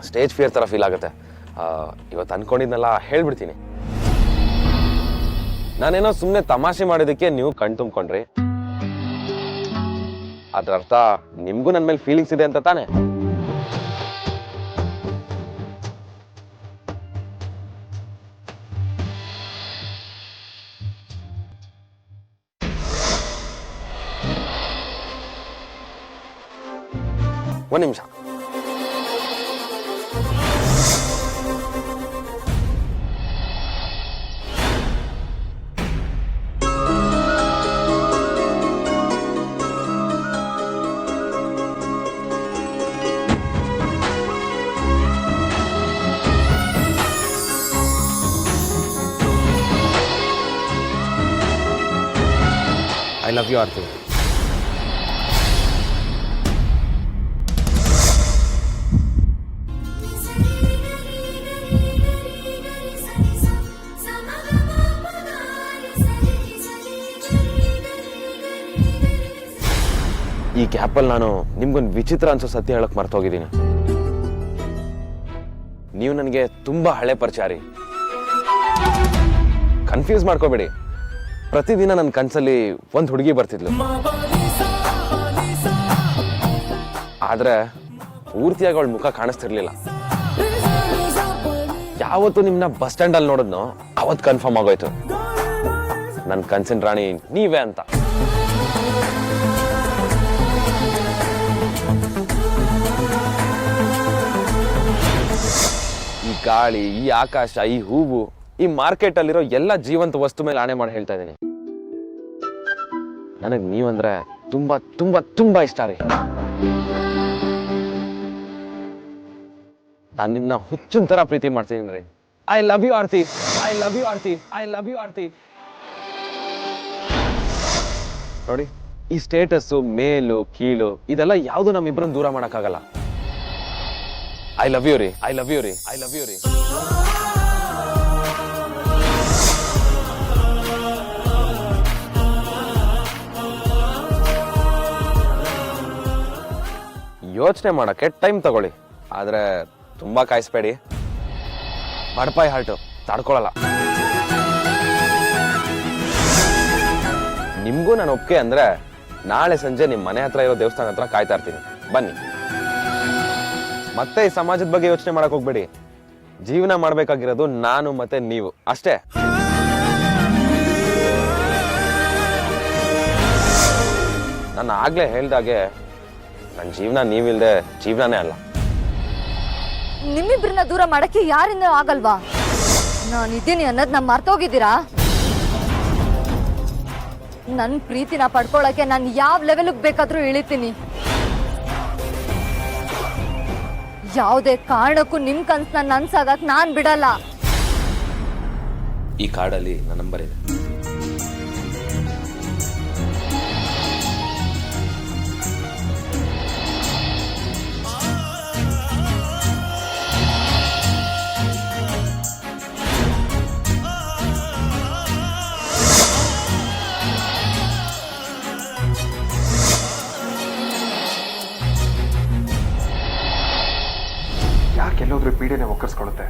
Stage fear ಥರ feel ಆಗುತ್ತೆ. ಇವತ್ತು ಅನ್ಕೊಂಡಿದ್ನೆಲ್ಲ ಹೇಳ್ಬಿಡ್ತೀನಿ. ನಾನೇನೋ ಸುಮ್ಮನೆ ತಮಾಷೆ ಮಾಡೋದಕ್ಕೆ ನೀವು ಕಣ್ ತುಂಬ್ಕೊಂಡ್ರಿ. ಅದ್ರ ಅರ್ಥ ನಿಮ್ಗೂ ನನ್ನ ಮೇಲೆ ಫೀಲಿಂಗ್ಸ್ ಇದೆ ಅಂತ ತಾನೆ? ಒಂದು ನಿಮಿಷ. I love you, Aarti. ಈ ಗ್ಯಾಪಲ್ಲಿ ನಾನು ನಿಮ್ಗೊಂದು ವಿಚಿತ್ರ ಅನ್ಸೋ ಸತ್ಯ ಹೇಳಕ್ ಮರ್ತೋಗಿದ್ದೀನಿ. ನೀವು ನನಗೆ ತುಂಬಾ ಹಳೆ ಪರಿಚಯ ರೀ. ಕನ್ಫ್ಯೂಸ್ ಮಾಡ್ಕೋಬೇಡಿ. ಪ್ರತಿದಿನ ನನ್ನ ಕನ್ಸಲ್ಲಿ ಒಂದು ಹುಡುಗಿ ಬರ್ತಿದ್ಲು. ಆದ್ರೆ ಪೂರ್ತಿಯಾಗಿ ಅವಳ ಮುಖ ಕಾಣಿಸ್ತಿರ್ಲಿಲ್ಲ. ಯಾವತ್ತು ನಿಮ್ನ ಬಸ್ ಸ್ಟ್ಯಾಂಡ್ ಅಲ್ಲಿ ನೋಡಿದ್ನೋ ಅವತ್ತು ಕನ್ಫರ್ಮ್ ಆಗೋಯ್ತು ನನ್ನ ಕನ್ಸಿನ ರಾಣಿ ನೀವೇ ಅಂತ. ಈ ಗಾಳಿ, ಈ ಆಕಾಶ, ಈ ಹೂವು, ಈ ಮಾರ್ಕೆಟ್ ಅಲ್ಲಿರೋ ಎಲ್ಲ ಜೀವಂತ ವಸ್ತು ಮೇಲೆ ಆಣೆ ಮಾಡಿ ಹೇಳ್ತಾ ಇದ್ದೀನಿ, ನನಗ್ ನೀವಂದ್ರೆ ತುಂಬಾ ತುಂಬಾ ತುಂಬಾ ಇಷ್ಟ ರೀ. ನಾನು ನಿಮ್ನ ಹುಚ್ಚಿನ ತರ ಪ್ರೀತಿ ಮಾಡ್ತೀನಿ ರೀ. I love you Aarti, I love you Aarti, I love you Aarti. ನೋಡಿ, ಈ ಸ್ಟೇಟಸ್, ಮೇಲು ಕೀಳು ಇದೆಲ್ಲ ಯಾವುದು ನಮ್ಮಿಬ್ಬರನ್ನ ದೂರ ಮಾಡಕ್ಕಾಗಲ್ಲ. ಐ ಲವ್ ಯು ರೀ, ಐ ಲವ್ ಯು ರೀ, ಐ ಲವ್ ಯು ರೀ. ಯೋಚನೆ ಮಾಡಕ್ಕೆ ಟೈಮ್ ತಗೊಳ್ಳಿ, ಆದ್ರೆ ತುಂಬಾ ಕಾಯಿಸ್ಬೇಡಿ. ಬಡಪಾಯಿ ಹಾರ್ಟು ತಡ್ಕೊಳಲ್ಲ. ನಿಮ್ಗೂ ನಾನು ಒಪ್ಪಿಗೆ ಅಂದ್ರೆ ನಾಳೆ ಸಂಜೆ ನಿಮ್ ಮನೆ ಹತ್ರ ಇರೋ ದೇವಸ್ಥಾನ ಹತ್ರ ಕಾಯ್ತಾ ಇರ್ತೀನಿ, ಬನ್ನಿ. ಮತ್ತೆ ಈ ಸಮಾಜದ ಬಗ್ಗೆ ಯೋಚನೆ ಮಾಡಕ್ ಹೋಗ್ಬೇಡಿ. ಜೀವನ ಮಾಡ್ಬೇಕಾಗಿರೋದು ನಾನು ಮತ್ತೆ ನೀವು ಅಷ್ಟೇ. ನಾನು ಆಗ್ಲೇ ಹೇಳ್ದಾಗೆ ನನ್ನ ಜೀವನ ನೀವಿಲ್ದೆ ಜೀವನನೇ ಅಲ್ಲ. ನಿಮ್ಮಿಬ್ರನ್ನ ದೂರ ಮಾಡಕ್ಕೆ ಯಾರಿಂದ ಆಗಲ್ವಾ? ನಾನಿದ್ದೀನಿ ಅನ್ನೋದ್ ನಮ್ ಮರ್ತೋಗಿದ್ದೀರಾ? ನನ್ ಪ್ರೀತಿನ ಪಡ್ಕೊಳಕ್ಕೆ ನಾನು ಯಾವ ಲೆವೆಲ್ಗೆ ಬೇಕಾದ್ರೂ ಇಳಿತೀನಿ. ಯಾವುದೇ ಕಾರಣಕ್ಕೂ ನಿಮ್ ಕನ್ಸನ್ನ ನನ್ಸಾಗಕ್ ನಾನ್ ಬಿಡಲ್ಲ. ಈ ಕಾರ್ಡಲ್ಲಿ ನನ್ನ ನಂಬರ್ ಇದೆ. ಯಾಕೆಲ್ಲೋದ್ರೆ ಪೀಡೆನೆ ಒಕ್ಕರ್ಸ್ಕೊಳ್ಳುತ್ತೆ.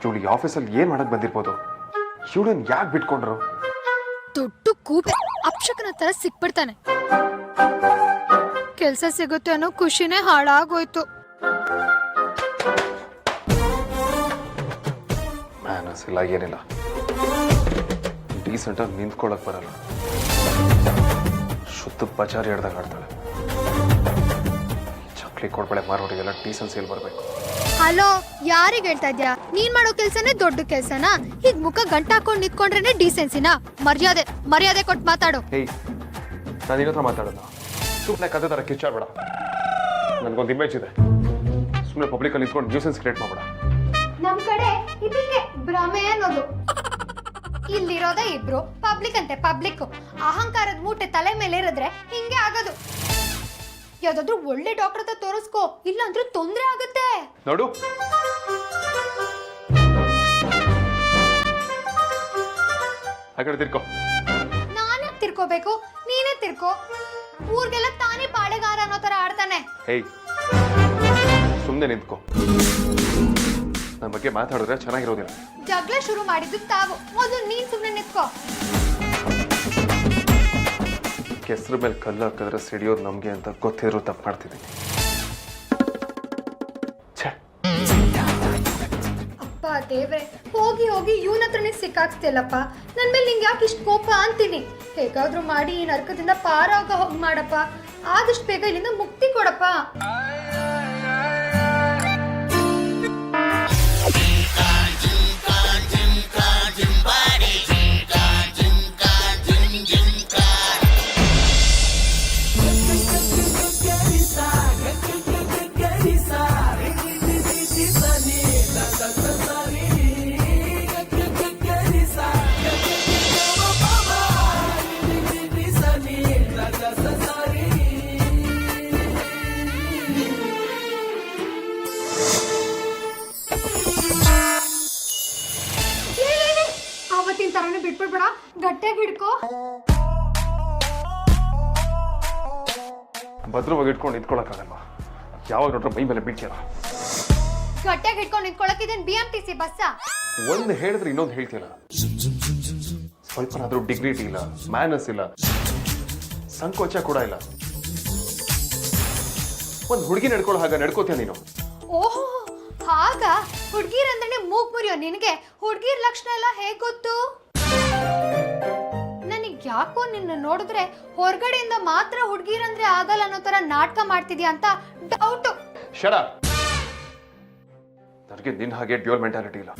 ಇವಳಿಗೆ ಆಫೀಸಲ್ಲಿ ಏನ್ ಮಾಡಕ್ ಬಂದಿರ್ಬೋದು? ಇವಳನ್ ಯಾಕೆ ಬಿಟ್ಕೊಂಡ್ರು? ದೊಡ್ಡ ಕೂಬೆ ಅಪ್ಶಕನ ತರ ಸಿಕ್ಬಿಡ್ತಾನೆ. ಕೆಲ್ಸ ಸಿಗುತ್ತೆ ಅನ್ನೋ ಖುಷಿನೇ ಹಾಳಾಗೋಯ್ತು. ಮ್ಯಾನಸ್ ಇಲ್ಲ, ಏನಿಲ್ಲ. ಡೀಸೆಂಟ್ ಆಗಿ ನಿಂತ್ಕೊಳಕ್ ಬರಲ್ಲ. ಶುದ್ಧ ಬಜಾರಿ ಹಿಡ್ದಾಗ ಆಡ್ತಾಳೆ. ಚಕ್ಲಿ ಕೊಡ್ಬಳೆ ಮಾರೋರಿಗೆಲ್ಲ ಡೀಸೆನ್ಸಿಯಲ್ಲಿ ಬರ್ಬೇಕು. ಹಲೋ, ಯಾರಿಗೆ ಹೇಳ್ತಾ ಇದ್ಯಾ? ನೀನ್ ಮಾಡೋ ಕೆಲ್ಸನೇ ದೊಡ್ಡ ಕೆಲ್ಸನಾ? ಹೀಗ್ ಮುಖ ಗಂಟಾಕೊಂಡ್ ನಿಂತ್ಕೊಂಡ್ರೇನೆ ಡೀಸೆನ್ಸಿನಾ? ಮರ್ಯಾದೆ ಕೊಟ್ಟು ಮಾತಾಡು. ಹೇಯ್, ನಾನು ನಿನ್ನ ಹತ್ರ ಮಾತಾಡೋಣ. ಸುಮ್ಮನೆ ಕತೆ ತರ ಕಿಚ್ಚಾಡ್ಬೇಡ. ನನ್ಗೊಂದು ಇಮೇಜ್ ಇದೆ. ಸುಮ್ಮನೆ ಪಬ್ಲಿಕ್ ಅಲ್ಲಿ ನಿಂತ್ಕೊಂಡು ನ್ಯೂಸೆನ್ಸ್ ಕ್ರಿಯೇಟ್ ಮಾಡ್ಬೇಡ. ನಮ್ ಕಡೆ ಇದಕ್ಕೆ ಭ್ರಮೆ ಅನ್ನೋದು. ಇಲ್ಲಿರೋದೇ ಇಬ್ರು, ಪಬ್ಲಿಕ್ ಅಂತೆ ಪಬ್ಲಿಕ್. ಅಹಂಕಾರದ ಮೂಟೆ ತಲೆ ಮೇಲೆ ಇರಿದ್ರೆ ಹಿಂಗೆ ಆಗೋದು. ಯಾವ್ದಾದ್ರು ಒಳ್ಳೆ ಡಾಕ್ಟರ್ ಹತ್ರ ತೋರಿಸ್ಕೋ, ಇಲ್ಲ ಅಂದ್ರೆ ತೊಂದ್ರೆ ಆಗುತ್ತೆ. ನೋಡು, ಆ ಕಡೆ ತಿರ್ಕೋ. ನಾನೇ ತಿರ್ಕೋಬೇಕು? ನೀನೇ ತಿರ್ಕೋ. ಊರ್ಗೆಲ್ಲ ತಾನೇ ಪಾಳೆಗಾರ ಅನ್ನೋ ತರ ಆಡ್ತಾನೆ. ಹೇಯ್, ಸುಮ್ಮನೆ ನಿಂತ್ಕೋ. ನನ್ನ ಬಗ್ಗೆ ಮಾತಾಡಿದ್ರೆ ಚೆನ್ನಾಗಿರೋದಿಲ್ಲ. ಜಗಳ ಶುರು ಮಾಡಿದ್ದು ತಾವು, ಮೊದಲು ನೀನ್ ಸುಮ್ಮನೆ ನಿಂತ್ಕೋ. ಕೆಸರು ಮೇಲೆ ಕಲ್ಲು ಹಾಕಿದ್ರೆ ಸಿಡಿಯೋದು ನಮ್ಗೆ ಅಂತ ಗೊತ್ತಿದ್ರು ತಪ್ಪು ಮಾಡ್ತಿದ್ದೀನಿ. ಅಪ್ಪ ದೇವ್ರೆ, ಹೋಗಿ ಹೋಗಿ ಇವನ ಹತ್ರನೇ ಸಿಕ್ಕಾಕ್ತಿಲ್ಲಪ್ಪ. ನನ್ ಮೇಲೆ ನಿಂಗೆ ಯಾಕೆ ಇಷ್ಟು ಕೋಪ ಅಂತೀನಿ. ಹೇಗಾದ್ರೂ ಮಾಡಿ ಈ ನರಕದಿಂದ ಪಾರಾಗ ಹೋಗಿ ಮಾಡಪ್ಪ. ಆದಷ್ಟು ಬೇಗ ಇಲ್ಲಿಂದ ಮುಕ್ತಿ ಕೊಡಪ್ಪ. ಅವತ್ತಿನ ತರನೇ ಬಿಟ್ಬಿಡ್ಬೇಡ, ಗಟ್ಟಿಯಾಗಿ ಹಿಡ್ಕೋ. ಭದ್ರವಾಗಿ ಇಟ್ಕೊಂಡು ನಿಂತ್ಕೊಳಕ್ಕಾಗಲ್ವಾ? ಯಾವಾಗ ನೋಡ್ರೆ ಮೈ ಮೇಲೆ ಬೀಳ್ತೀಯಲ್ಲ. ಗಟ್ಟಿಯಾಗಿ ಹಿಡ್ಕೊಂಡು ನಿಂತ್ಕೊಳಕ್ ಇದೇನ್ BMTC ಬಸ್ಸಾ? ಒಂದು ಹೇಳಿದ್ರೆ ಇನ್ನೊಂದು ಹೇಳ್ತೀಯಲ್ಲ. ಸ್ವಲ್ಪನಾದ್ರೂ ಡಿಗ್ನಿಟಿ ಇಲ್ಲ, ಮ್ಯಾನಸ್ ಇಲ್ಲ, ಸಂಕೋಚ ಕೂಡ ಇಲ್ಲ. ಒಂದು ಹುಡುಗಿ ನಡ್ಕೊಳ್ಳೋ ಹಾಗೆ ನಡ್ಕೋತೀಯ ನೀನು. ಓಹೋ, ಹಾಗ ಹುಡ್ಗೀರಂದ್ರೆ ಮೂಗ್ ಮುರಿಯೋ ನಿನಗೆ ಹುಡ್ಗೀರ್ ಲಕ್ಷಣ ಎಲ್ಲ ಹೇಗ್ ಗೊತ್ತು? ನನಗ್ ಯಾಕೋ ನಿನ್ನ ನೋಡಿದ್ರೆ ಹೊರಗಡೆಯಿಂದ ಮಾತ್ರ ಹುಡ್ಗೀರಂದ್ರೆ ಆಗಲ್ಲ ಅನ್ನೋ ತರ ನಾಟಕ ಮಾಡ್ತಿದ್ಯಾ ಅಂತ ಡೌಟು. ಶಡ, ನನಗೆ ನಿನ್ನ ಹಾಗೆ ಡ್ಯೂಯಲ್ ಮೆಂಟಾಲಿಟಿ ಇಲ್ಲ.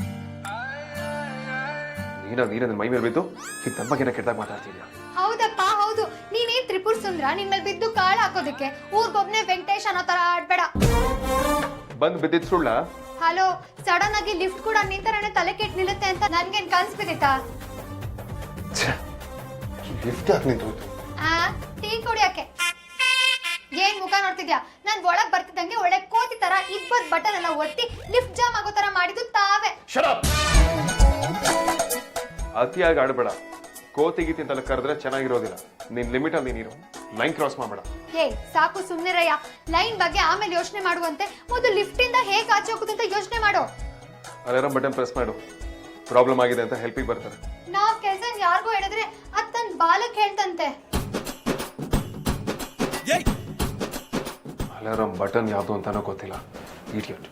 ನೀನ ಮೈ ಮೇಲೆ ಬಿದ್ದು ಈಗ ನನ್ನ ಬಗ್ಗೆ ಕೆಟ್ಟದಾಗ ಮಾತಾಡ್ತಿದ್ಯಾ? ಹೌದಪ್ಪ ಹೌದು, ನೀನೇನ್ ತ್ರಿಪುರ್ ಸುಂದ್ರ ನಿನ್ ಮೇಲೆ ಬಿದ್ದು ಕಾಳು ಹಾಕೋದಕ್ಕೆ ಊರ್ಗೊಬ್ನೇ ವೆಂಕಟೇಶ್ ಅನ್ನೋ ತರ ಆಡ್ಬೇಡ. ಬಂದ್ ಬಿದ್ದಿದ್ ಸುಳ್ಳ? ಹಲೋ, ಸಡನ್ ಆಗಿ ಲಿಫ್ಟ್ ಕೂಡ ನಿಂತರನೆ ತಲೆ ಕೆಟ್ಟು ನಿಲ್ಲುತ್ತೆ ಅಂತ ನನ್ಗೇನ್ ಕನ್ಸ್ ಬಿದ್ದಿತ್ತಾ? ಲಿಫ್ಟ್ ಯಾಕೆ ನಿಂತೋಯ್ತು? ಟೀ ಕುಡಿಯಕ್ಕೆ. ಏನ್ ಮುಖ ನೋಡ್ತಿದ್ಯಾ? ನಾನ್ ಒಳಗ್ ಬರ್ತಿದ್ದಂಗೆ ಒಳ್ಳೆ ಕೋತಿ ತರ ಇಬ್ಬದ್ ಬಟನ್ ಎಲ್ಲ ಒತ್ತಿ ಲಿಫ್ಟ್ ಜಾಮ್ ಆಗೋ ತರ ಮಾಡಿದ್ದು ತಾವೇ. ಅತಿಯಾಗಿ ಆಡ್ಬೇಡ. ಕೋತಿಗೀತಿ ಅಂತೆಲ್ಲ ಕರೆದ್ರೆ ಚೆನ್ನಾಗಿರೋದಿಲ್ಲ. ನಿನ್ ಲಿಮಿಟ್ ಅಲ್ಲಿ ನೀರು ಲೈನ್ ಕ್ರಾಸ್ ಮಾಡಬೇಡ. ಹೇ ಸಾಕು ಸುಮ್ನಿರಯ್ಯ. ಲೈನ್ ಬಗ್ಗೆ ಆಮೇಲೆ ಯೋಚನೆ ಮಾಡುವಂತೆ ಮೊದಲು ಲಿಫ್ಟ್ ಇಂದ ಹೇಗ್ ಆಚೆ ಹೋಗುದಂತ ಯೋಚನೆ ಮಾಡು. ಅಲಾರಾಮ್ ಬಟನ್ ಪ್ರೆಸ್ ಮಾಡು. ಪ್ರಾಬ್ಲಮ್ ಆಗಿದೆ ಅಂತ ಹೆಲ್ಪಿಗೆ ಬರ್ತಾರೆ. ನಾವ್ ಕೆಲ್ಸ ಯಾರಿಗೂ ಹೇಳಿದ್ರೆ ಅದ್ ತನ್ ಬಾಲಕ್ ಹೇಳ್ತಂತೆ. ಅಲಾರಾಮ್ ಬಟನ್ ಯಾವ್ದು ಅಂತಾನೋ ಗೊತ್ತಿಲ್ಲ. ಇಡಿಯಟ್.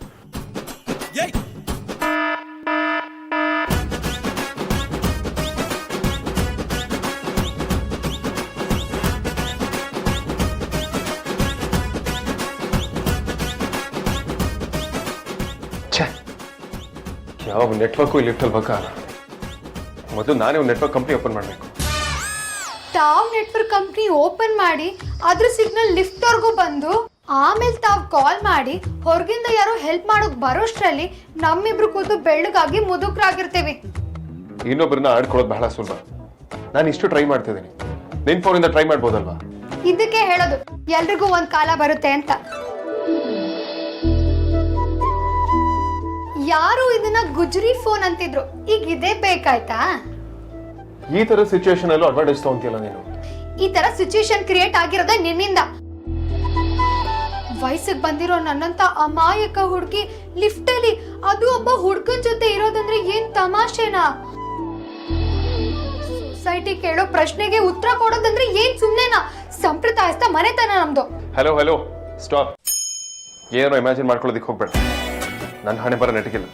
ಯಾವ ನೆಟ್ವರ್ಕು ಇಲ್ಲಿ ಲಿಫ್ಟ್ ಅಲ್ಲಿ ಬೇಕಾ? ಮೊದಲು ನಾನೇ ಒಂದು ನೆಟ್ವರ್ಕ್ ಕಂಪ್ನಿ ಓಪನ್ ಮಾಡಬೇಕು. ತಾವ್ ನೆಟ್ವರ್ಕ್ ಕಂಪ್ನಿ ಓಪನ್ ಮಾಡಿ ಅದ್ರ ಸಿಗ್ನಲ್ ಲಿಫ್ಟ್ ವರ್ಗೂ ಬಂದು ಆಮೇಲೆ ತಾವ್ ಕಾಲ್ ಮಾಡಿ ಹೊರಗಿಂದ ಯಾರೋ ಹೆಲ್ಪ್ ಮಾಡೋಕ್ ಬರೋಷ್ಟ್ರಲ್ಲಿ ನಮ್ಮಿಬ್ರು ಕೂತು ಬೆಳ್ಳಗಾಗಿ ಮುದುಕ್ರಾಗಿರ್ತೀವಿ. ಇನ್ನೊಬ್ಬರನ್ನ ಆಡ್ಕೊಳ್ಳೋದು ಬಹಳ ಸುಲಭ. ನಾನು ಇಷ್ಟು ಟ್ರೈ ಮಾಡ್ತಿದ್ದೀನಿ. ನಿನ್ ಫೋನಿಂದ ಟ್ರೈ ಮಾಡ್ಬೋದಲ್ವಾ? ಇದಕ್ಕೆ ಹೇಳೋದು ಎಲ್ರಿಗೂ ಒಂದ್ ಕಾಲ ಬರುತ್ತೆ ಅಂತ. ಯಾರು ಇದನ್ನ ಗುಜ್ರಿ ಫೋನ್ ಅಂತಿದ್ರು, ಈಗ ಇದೇ ಬೇಕಾಯ್ತಾ? ಈ ತರ ಸಿಚುವೇಶನ್ ಅಲ್ಲೂ ಅಡ್ವಾಂಟೇಜ್ ತಗೊಂತಿಯಲ್ಲ ನೀನು. ಈ ತರ ಸಿಚುವೇಶನ್ ಕ್ರಿಯೇಟ್ ಆಗಿರೋದೇ ನಿನ್ನಿಂದ. ವಯಸ್ಸಿಗೆ ಬಂದಿರೋ ನನ್ನಂತ ಅಮಾಯಕ ಹುಡುಗಿ ಲಿಫ್ಟ್ ಅಲ್ಲಿ, ಅದು ಒಬ್ಬ ಹುಡ್ಕನ್ ಜೊತೆ ಇರೋದಂದ್ರೆ ಏನ್ ತಮಾಷೆನಾ? ಸೊಸೈಟಿ ಕೇಳೋ ಪ್ರಶ್ನೆಗೆ ಉತ್ತರ ಕೊಡೋದಂದ್ರೆ ಏನ್ ಸುಮ್ನೆನಾ? ಸಂಪ್ರದಾಯಸ್ಥ ಮನೆತನ ನಮ್ದು. Hello hello stop. ಏನೋ ಇಮ್ಯಾಜಿನ್ ಮಾಡ್ಕೊಳ್ಳೋದಿಕ್ ಹೋಗ್ಬೇಡ. ನನ್ನ ಹಣೆ ಬರ ನೆಟಗಿಲ್ಲ,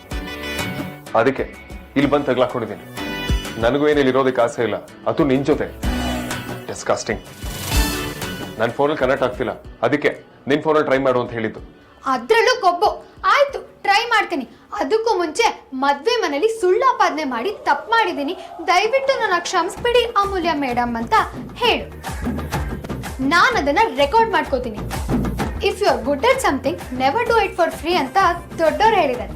ಅದಕ್ಕೆ ಇಲ್ಲಿ ಬಂದು ತಗ್ಲಾಕೊಂಡಿದ್ದೀನಿ. ನನಗೂ ಏನಿಲ್ಲಿ ಇರೋದಕ್ಕೆ ಆಸೆ ಇಲ್ಲ, ಅದು ನಿನ್ ಜೊತೆ. ಡಿಸ್ಕಾಸ್ಟಿಂಗ್. ನನ್ನ ಫೋನಲ್ಲಿ ಕನೆಕ್ಟ್ ಆಗ್ತಿಲ್ಲ, ಅದಕ್ಕೆ ನಿನ್ ಫೋನಲ್ಲಿ ಟ್ರೈ ಮಾಡು ಅಂತ ಹೇಳಿದ್ದು. ಅದ್ರಲ್ಲೂ ಕೊಬ್ಬು. ಆಯ್ತು, ಟ್ರೈ ಮಾಡ್ತೀನಿ. ಅದಕ್ಕೂ ಮುಂಚೆ ಮದ್ವೆ ಮನೇಲಿ ಸುಳ್ಳಾಪಾದನೆ ಮಾಡಿ ತಪ್ಪು ಮಾಡಿದ್ದೀನಿ, ದಯವಿಟ್ಟು ನನ್ನ ಕ್ಷಮಿಸ್ಬಿಡಿ ಅಮೂಲ್ಯ ಮೇಡಮ್ ಅಂತ ಹೇಳು. ನಾನು ಅದನ್ನ ರೆಕಾರ್ಡ್ ಮಾಡ್ಕೋತೀನಿ. If you are good at something never do it for free ಅಂತ ದೊಡ್ಡವರು ಹೇಳಿದ್ದಾರೆ.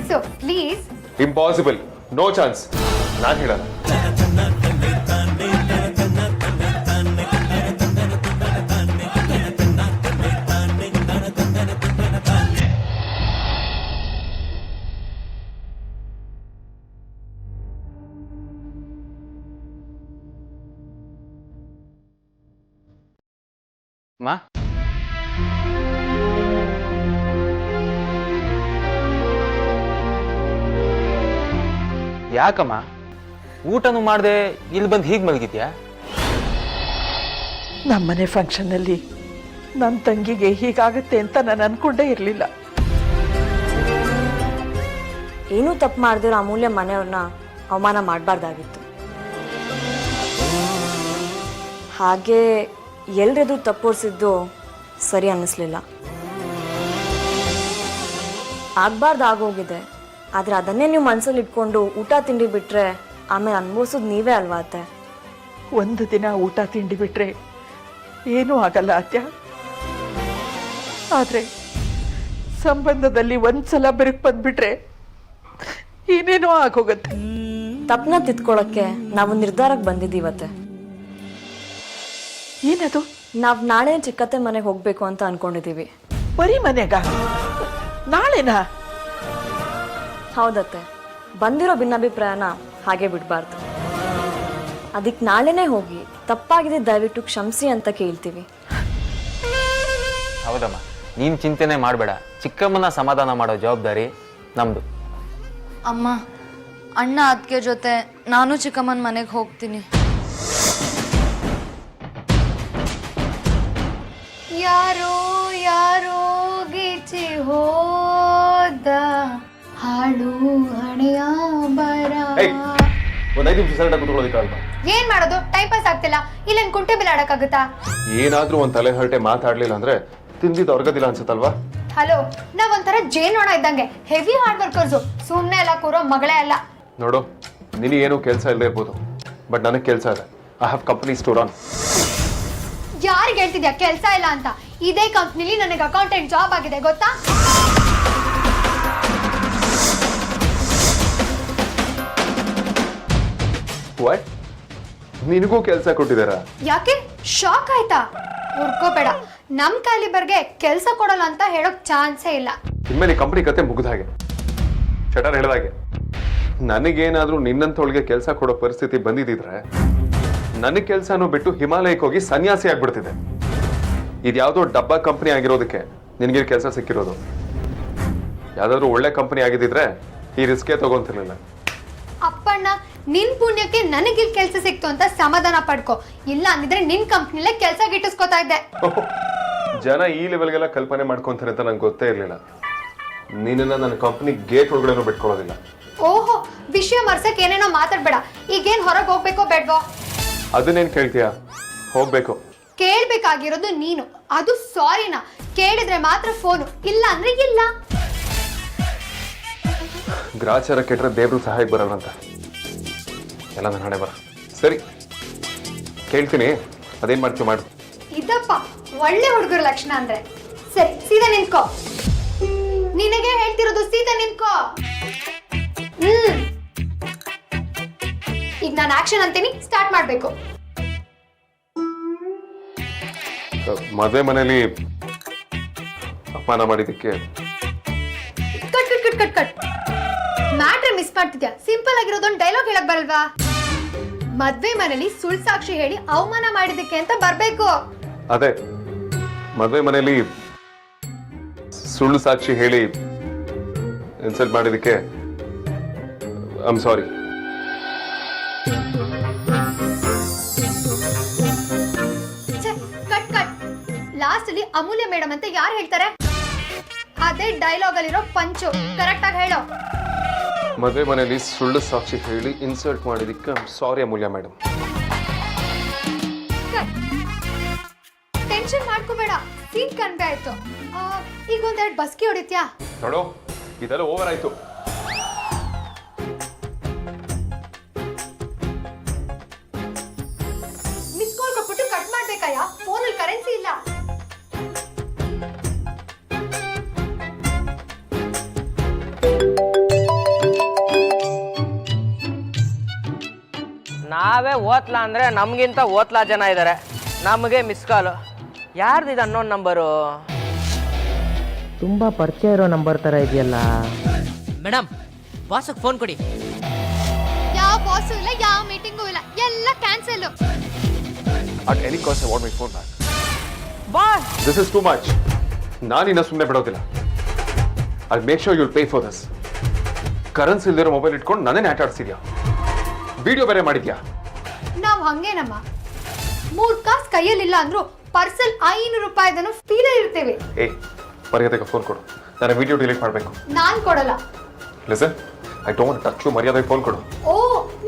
So please. Impossible, no chance. ನಾನು ಹೇಳಲ್ಲ. ಮಾ ಯಾಕಮ್ಮ ಊಟನೂ ಮಾಡದೆ ಇಲ್ಲಿ ಬಂದು ಹೀಗೆ ಮಲಗಿದ್ಯಾ? ನಮ್ಮನೆ ಫಂಕ್ಷನ್ನಲ್ಲಿ ನನ್ನ ತಂಗಿಗೆ ಹೀಗಾಗುತ್ತೆ ಅಂತ ನಾನು ಅನ್ಕೊಂಡೇ ಇರಲಿಲ್ಲ. ಏನೂ ತಪ್ಪು ಮಾಡಿದಿರೋ ಅಮೂಲ್ಯ ಮನೆಯವ್ರನ್ನ ಅವಮಾನ ಮಾಡಬಾರ್ದಾಗಿತ್ತು. ಹಾಗೆ ಎಲ್ರೆದು ತಪ್ಪೋರ್ಸಿದ್ದು ಸರಿ ಅನ್ನಿಸ್ಲಿಲ್ಲ. ಆಗಬಾರ್ದಾಗೋಗಿದೆ, ಆದರೆ ಅದನ್ನೇ ನೀವು ಮನಸ್ಸಲ್ಲಿ ಇಟ್ಕೊಂಡು ಊಟ ತಿಂಡಿ ಬಿಟ್ಟರೆ ಆಮೇಲೆ ಅನುಭವಿಸೋದು ನೀವೇ ಅಲ್ವಾ ಅತ್ತೆ? ಒಂದು ದಿನ ಊಟ ತಿಂಡಿ ಬಿಟ್ರೆ ಏನೂ ಆಗಲ್ಲ ಅತ್ಯ. ಆದರೆ ಸಂಬಂಧದಲ್ಲಿ ಒಂದ್ಸಲ ಬೆರಕು ಬಂದ್ಬಿಟ್ರೆ ಏನೇನೋ ಆಗೋಗತ್ತೆ. ತಪ್ಪನ್ನ ತಿದ್ಕೊಳ್ಳೋಕ್ಕೆ ನಾವು ನಿರ್ಧಾರಕ್ಕೆ ಬಂದಿದ್ದೀವತ್ತೆ. ಏನದು? ನಾವು ನಾಳೆ ಚಿಕ್ಕತ್ತೆ ಮನೆಗೆ ಹೋಗಬೇಕು ಅಂತ ಅನ್ಕೊಂಡಿದ್ದೀವಿ. ಬರೀ ಮನೆಗ? ನಾಳೆನಾ? ಹೌದತ್ತೆ, ಬಂದಿರೋ ಭಿನ್ನಾಭಿಪ್ರಾಯನ ಹಾಗೆ ಬಿಡಬಾರ್ದು. ಅದಕ್ಕೆ ನಾಳೆನೇ ಹೋಗಿ ತಪ್ಪಾಗಿದೆ ದಯವಿಟ್ಟು ಕ್ಷಮಿಸಿ ಅಂತ ಕೇಳ್ತೀವಿ. ಹೌದಮ್ಮ, ನೀನು ಚಿಂತೆನೆ ಮಾಡಬೇಡ. ಚಿಕ್ಕಮ್ಮನ ಸಮಾಧಾನ ಮಾಡೋ ಜವಾಬ್ದಾರಿ ನಮ್ಮದು. ಅಮ್ಮ, ಅಣ್ಣ ಅದಕ್ಕೆ ಜೊತೆ ನಾನು ಚಿಕ್ಕಮ್ಮನ ಮನೆಗೆ ಹೋಗ್ತೀನಿ. ಯಾರೋ ಯಾರೋ ಗೀಚಿ ಹೋದ ಹಾಳು ಹಣೆಯ ಬರ. ಒಂದ್ 5 ನಿಮಿಷ ಸೈಲೆಂಟ್ ಆಗಿ ಕೂತ್ಕೊಳ್ಳೋದಕ್ಕಾಗಲ್ವಾ? ಏನ್ ಮಾಡೋದು? ಟೈಮ್ ಪಾಸ್ ಆಗ್ತಿಲ್ಲ. ಇಲ್ಲೇನ್ ಕುಂಟೆ ಬಿಲ್ ಆಡಕ್ಕಾಗುತ್ತಾ? ಏನಾದ್ರೂ ಒಂದ್ ತಲೆ ಹರಟೆ ಮಾತಾಡ್ಲಿಲ್ಲ ಅಂದ್ರೆ ತಿಂದಿದ್ದು ಹೊರಗದಿಲ್ಲ ಅನ್ಸುತ್ತಲ್ವಾ? ಹಲೋ, ನಾವ್ ಒಂಥರ ಜೇನೋಣ ಇದ್ದಂಗೆ, ಹೆವಿ ಹಾರ್ಡ್ ವರ್ಕರ್ಸು. ಸುಮ್ನೆ ಎಲ್ಲ ಕೂರೋ ಮಗಳೇ ಅಲ್ಲ. ನೋಡು, ನಿನಗೇನು ಕೆಲಸ ಇಲ್ಲದೆ ಇರ್ಬೋದು, ಬಟ್ ನನಗೆ ಕೆಲಸ ಇದೆ. I have companies to run. ಯಾರಿಗೆ ಹೇಳ್ತಿದ್ಯಾ ಕೆಲಸ ಇಲ್ಲ ಅಂತ? ಇದೇ ಕಂಪ್ನಿಲಿ ನನಗೆ ಅಕೌಂಟೆಂಟ್ ಜಾಬ್ ಆಗಿದೆ ಗೊತ್ತಾ? ವಾಟ್? ನಿನಗೂ ಕೆಲಸ ಕೊಟ್ಟಿದ್ದಾರಾ? ಯಾಕೆ ಶಾಕ್ ಆಯ್ತಾ? ಹುಡ್ಕೋಬೇಡ, ನಮ್ ಕ್ಯಾಲಿಬರ್ಗೆ ಕೆಲಸ ಕೊಡಲ್ಲ ಅಂತ ಹೇಳೋಕ್ ಚಾನ್ಸೇ ಇಲ್ಲ. ಇನ್ಮೇಲೆ ಕಂಪನಿ ಕತೆ ಮುಗಿದ ಹಾಗೆ. ಶಟರ್ ಹೇಳಿದಾಗೆ, ನನಗೇನಾದ್ರೂ ನಿನ್ನಂತೊಳಗೆ ಕೆಲಸ ಕೊಡೋ ಪರಿಸ್ಥಿತಿ ಬಂದಿದ್ರೆ ನನಗೆ ಕೆಲಸನೂ ಬಿಟ್ಟು ಹಿಮಾಲಯಕ್ಕೆ ಹೋಗಿ ಸನ್ಯಾಸಿ ಆಗ್ಬಿಡ್ತಿದೆ. ಇದ್ಯಾವುದೋ ಡಬ್ಬಾ ಕಂಪನಿ ಆಗಿರೋದಕ್ಕೆ ನಿನಗೆ ಕೆಲಸ ಸಿಕ್ಕಿರೋದು. ಯಾವ್ದಾದ್ರು ಒಳ್ಳೆ ಕಂಪನಿ ಆಗಿದ್ದಿದ್ರೆ ಈ ರಿಸ್ಕೇ ತಗೊಂತಿರ್ಲಿಲ್ಲ. ಅಪ್ಪಣ್ಣ, ನಿನ್ ಪುಣ್ಯಕ್ಕೆ ನನಗಿಲ್ ಕೆಲಸ ಸಿಕ್ತು ಅಂತ ಸಮಾಧಾನ ಪಡ್ಕೋ. ಇಲ್ಲ ಅಂದಿದ್ರೆ ನಿನ್ ಕಂಪ್ನಿಲೇ ಕೆಲಸ ಗಿಟ್ಟಿಸ್ಕೊತಾ ಇದ್ದೆ. ಜನ ಈ ಲೆವೆಲ್ಗೆಲ್ಲ ಕಲ್ಪನೆ ಮಾಡ್ಕೊಂತಾರೆ ಅಂತ ನಂಗೆ ಗೊತ್ತೇ ಇರಲಿಲ್ಲ. ನಿನ್ನ ನನ್ನ ಕಂಪನಿ ಗೇಟ್ ಒಳಗಡೆನೂ ಬಿಟ್ಕೊಳ್ಳೋದಿಲ್ಲ. ಓಹೋ, ವಿಷಯ ಮರ್ಸಕ್ ಏನೇನೋ ಮಾತಾಡ್ಬೇಡ. ಈಗೇನ್ ಹೊರಗೆ ಹೋಗ್ಬೇಕೋ ಬೇಡ್ವೋ? ಅದನ್ನೇನ್ ಕೇಳ್ತೀಯಾ? ಹೋಗ್ಬೇಕು. ಕೇಳ್ಬೇಕಾಗಿರೋದು ನೀನು. ಅದು ಸಾರಿನಾ? ಕೇಳಿದ್ರೆ ಮಾತ್ರ ಫೋನು, ಇಲ್ಲ ಅಂದ್ರೆ ಇಲ್ಲ. ಗ್ರಾಚಾರ ಕೆಟ್ಟರೆ ದೇವ್ರು ಸಹಾಯಕ್ಕೆ ಬರಲ್ಲ ಅಂತ ಎಲ್ಲ ನನ್ನ ಹಣೆ ಬರ. ಸರಿ, ಕೇಳ್ತೀನಿ, ಅದೇನ್ ಮಾಡ್ತೀವಿ ಮಾಡು. ಇದಪ್ಪ ಒಳ್ಳೆ ಹುಡುಗರ ಲಕ್ಷಣ ಅಂದ್ರೆ. ಸರಿ, ಸೀದಾ ನಿಂತ್ಕೋ. ನಿನಗೆ ಹೇಳ್ತಿರೋದು, ಸೀದಾ ನಿಂತ್ಕೋ. ಈಗ ನಾನು ಆಕ್ಷನ್ ಅಂತೀನಿ, ಸ್ಟಾರ್ಟ್ ಮಾಡ್ಬೇಕು. ಮದುವೆ ಮನೇಲಿ ಅಪಮಾನ ಮಾಡಿದ್ದಕ್ಕೆ cut cut cut cut cut. Matter miss ಮಾಡ್ತಿದ್ಯಾ? ಸಿಂಪಲ್ ಆಗಿರೋದೊಂದು ಡೈಲಾಗ್ ಹೇಳಕ್ ಬರಲ್ವಾ? ಮದ್ವೆ ಮನೇಲಿ ಸುಳ್ಳು ಸಾಕ್ಷಿ ಹೇಳಿ ಅವಮಾನ ಮಾಡಿದಕ್ಕೆ ಅಂತ ಬರ್ಬೇಕು. ಅದೇ, ಮದುವೆ ಮನೇಲಿ ಸುಳ್ಳು ಸಾಕ್ಷಿ ಹೇಳಿ ಇನ್ಸಲ್ಟ್ ಮಾಡಿದಕ್ಕೆ I am sorry. Cut cut. Last ಅಲ್ಲಿ ಅಮೂಲ್ಯ ಮೇಡಮ್ ಅಂತ ಯಾರು ಹೇಳ್ತಾರೆ? ಅದೇ ಡೈಲಾಗ್ ಅಲ್ಲಿರೋ ಪಂಚು. ಕರೆಕ್ಟ್ ಆಗಿ ಹೇಳೋ. ಮದುವೆ ಮನೇಲಿ ಸುಳ್ಳು ಸಾಕ್ಷಿ ಹೇಳಿ ಇನ್ಸಲ್ಟ್ ಮಾಡಿದಕ್ಕೆ I am sorry Amulya madam. Tension ಮಾಡ್ಕೋಬೇಡ, ಸೀನ್ ಕನ್ವೆ ಆಯ್ತು. ಈಗ ಒಂದೆರಡು ಬಸ್ಕಿ ಹೊಡಿತ್ಯಾ? ನೋಡು, ಇದೆಲ್ಲ ಓವರ್ ಆಯ್ತು. ಮಿಸ್ ಕಾಲ್ ಕೊಟ್ಬಿಟ್ಟು ಕಟ್ ಮಾಡ್ಬೇಕಾಯಾ? ಫೋನಲ್ಲಿ ಕರೆನ್ಸಿ ಇಲ್ಲ. ನಾವೇ ಓತ್ಲಾ ಅಂದರೆ ನಮಗಿಂತ ಓತ್ಲಾ ಜನ ಇದ್ದಾರೆ. ನಮಗೆ ಮಿಸ್ ಕಾಲು. ಯಾರ್ದಿದೆ ಅನ್ನೋ ನಂಬರು? ತುಂಬ ಪರಿಚಯ ಇರೋ ನಂಬರ್ ಥರ ಇದೆಯಲ್ಲ. ಮೇಡಮ್, ಬಾಸ್ಗೆ ಫೋನ್ ಕೊಡಿ. ಯಾವ ಬಾಸು ಇಲ್ಲ, ಯಾವ ಮೀಟಿಂಗು ಇಲ್ಲ, ಎಲ್ಲ cancel. At any cost I want my phone back. Boss, this is too much. ನಾನಿನ್ನ ಸುಮ್ಮನೆ ಬಿಡೋದಿಲ್ಲ. I make sure you will pay for this. Currency ಇಲ್ದಿರೋ ಮೊಬೈಲ್ ಇಟ್ಕೊಂಡು ನನ್ನೇ ಆಟ ಆಡ್ಸಿದ್ಯಾ, ವಿಡಿಯೋ ಬೇರೆ ಮಾಡಿದ್ಯಾ? ನಾವ್ ಹಂಗೇನಮ್ಮ, 3 ಕಾಸು ಕೈಯಲ್ಲಿಲ್ಲ ಅಂದ್ರೂ ಪರ್ಸಲ್ 500 ರೂಪಾಯಿದನ್ನು ಫೀಲೇ ಇರ್ತೇವೆ. ಏ ಮರ್ಯಾದೆಗೆ ಫೋನ್ ಕೊಡು, ನಾನು ವಿಡಿಯೋ ಡಿಲೀಟ್ ಮಾಡಬೇಕು. ನಾನ್ ಕೊಡಲ್ಲ. Listen, I don't touch you. ಮರ್ಯಾದೆಗೆ ಫೋನ್ ಕೊಡು. ಓ,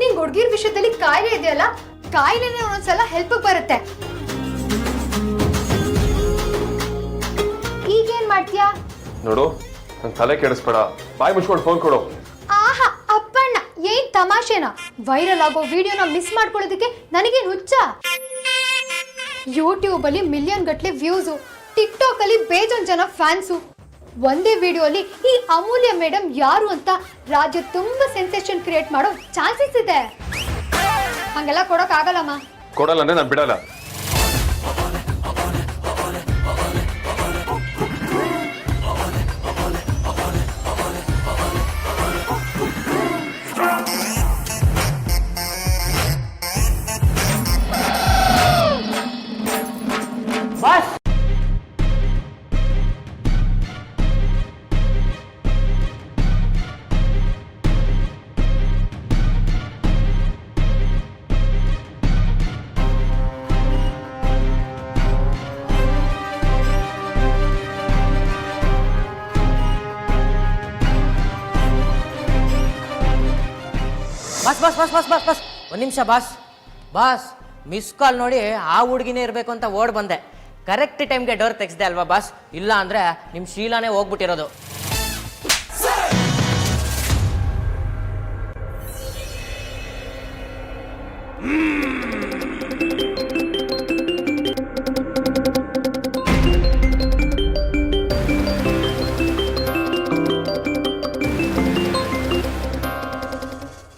ನಿಂಗ್ ಹುಡ್ಗಿರ್ ವಿಷಯದಲ್ಲಿ ಕಾಯಿಲೆ ಇದೆಯಲ್ಲ, ಕಾಯಿಲೆನೇ ಒಂದೊಂದ್ಸಲ ಹೆಲ್ಪ್ ಬರುತ್ತೆ. ಈಗೇನ್ ಮಾಡ್ತೀಯಾ? ನೋಡು, ನನ್ ತಲೆ ಕೆಡಿಸ್ಬೇಡ, ಬಾಯಿ ಮುಚ್ಕೊಂಡು ಫೋನ್ ಕೊಡು. ಆಹಾ ಅಪ್ಪಣ್ಣ, ಏನ್ ತಮಾಷೆನಾ? ವೈರಲ್ ಆಗೋ ವಿಡಿಯೋನ ಮಿಸ್ ಮಾಡ್ಕೊಳ್ಳೋದಕ್ಕೆ ನನಗೇನ್ ಹುಚ್ಚ? ಯೂಟ್ಯೂಬ್ ಅಲ್ಲಿ ಮಿಲಿಯನ್ ಗಟ್ಲೆ ವ್ಯೂಸು, ಟಿಕ್ಟಾಕ್ ಅಲ್ಲಿ ಬೇಜಾನ್ ಜನ ಫ್ಯಾನ್ಸು. ಒಂದೇ ವಿಡಿಯೋಲಿ ಈ ಅಮೂಲ್ಯ ಮೇಡಮ್ ಯಾರು ಅಂತ ರಾಜ್ಯ ತುಂಬಾ ಸೆನ್ಸೇಷನ್ ಕ್ರಿಯೇಟ್ ಮಾಡೋ ಚಾನ್ಸಸ್ ಇದೆ. ಹಂಗೆಲ್ಲ ಕೊಡೋಕ್ ಆಗಲ್ಲಮ್ಮ. ಕೊಡಲ್ಲ ಅಂದ್ರೆ ನಾನು ಬಿಡಲ್ಲ. Boss bus bus bus bus bus bus ಒಂದು ನಿಮಿಷ ಬಾಸ್. ಬಾಸ್, ಮಿಸ್ ಕಾಲ್ ನೋಡಿ ಆ ಹುಡುಗಿನೇ ಇರಬೇಕು ಅಂತ ಓಡ್ ಬಂದೆ. ಕರೆಕ್ಟ್ ಟೈಮ್ಗೆ ಡೋರ್ ತೆಗೆಸ್ದೆ ಅಲ್ವಾ ಬಾಸ್? ಇಲ್ಲ ಅಂದ್ರೆ ನಿಮ್ಮ ಶೀಲಾನೇ ಹೋಗ್ಬಿಟ್ಟಿರೋದು.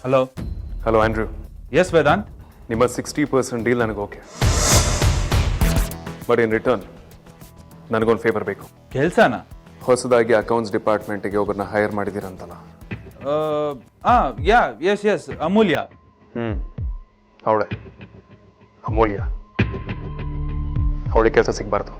Hello. Hello Andrew. Yes Vedant. ನಿಮ್ಮ 60% ಡೀಲ್ ನನಗೆ ಓಕೆ, ಬಟ್ ಇನ್ ರಿಟರ್ನ್ ನನಗೊಂದು ಫೇವರ್ ಬೇಕು. ಕೆಲ್ಸನಾ? ಹೊಸದಾಗಿ ಅಕೌಂಟ್ಸ್ ಡಿಪಾರ್ಟ್ಮೆಂಟ್ಗೆ ಒಬ್ಬರನ್ನ ಹೈರ್ ಮಾಡಿದ್ದೀರಂತಲ್ಲ? Yeah, yes yes, Amulya. ಅವಳೆ ಅಮೂಲ್ಯ, ಅವಳಿಗೆ ಕೆಲಸ ಸಿಗಬಾರ್ದು.